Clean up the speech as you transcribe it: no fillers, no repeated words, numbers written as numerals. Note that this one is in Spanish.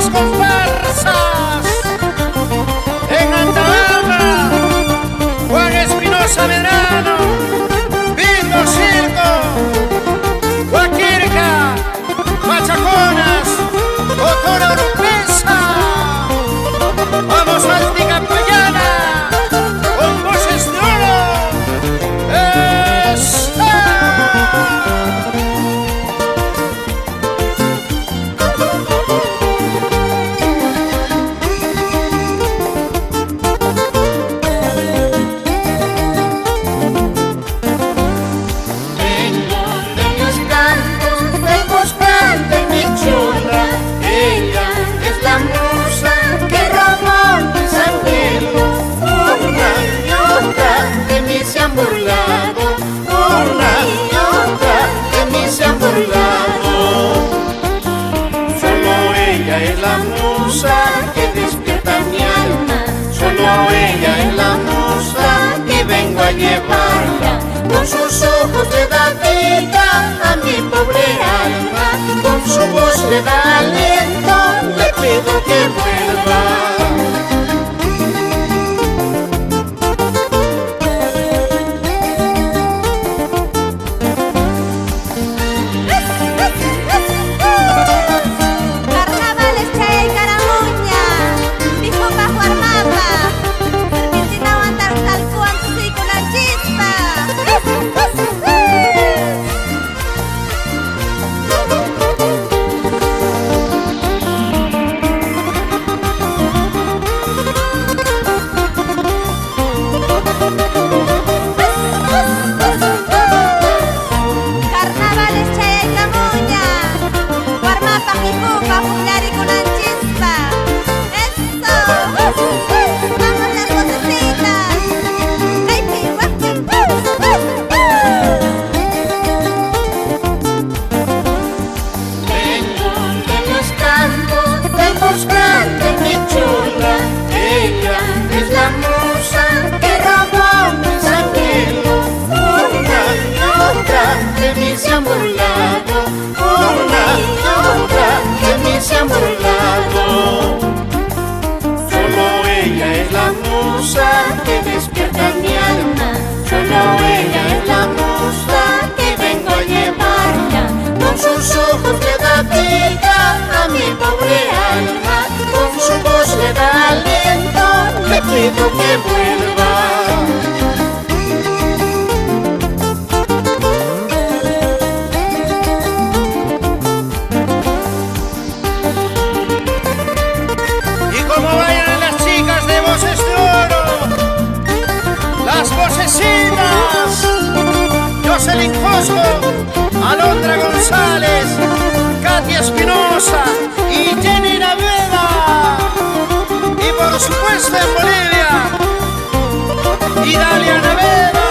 las comparsas. En Antabama, Juan Espinosa Medrano, Bingo Circo, Huaquirca, Machaconas, Otora Oropesa. Vamos Alticampayana, con voces de oro. ¡Esa! Es la musa que despierta mi alma, solo ella es la musa que vengo a llevarla. Con sus ojos le da vida a mi pobre alma, con su voz le da aliento, le pido que vuelva. Que despierta mi alma, solo ella es la musa que vengo a llevarla. Con sus ojos le da vida a mi pobre alma, con su voz le da aliento, le pido que vuelva. Jocelyn Cosmo, Alondra González, Katia Espinosa y Jenny Naveda. Y por supuesto en Bolivia, Idalia Naveda.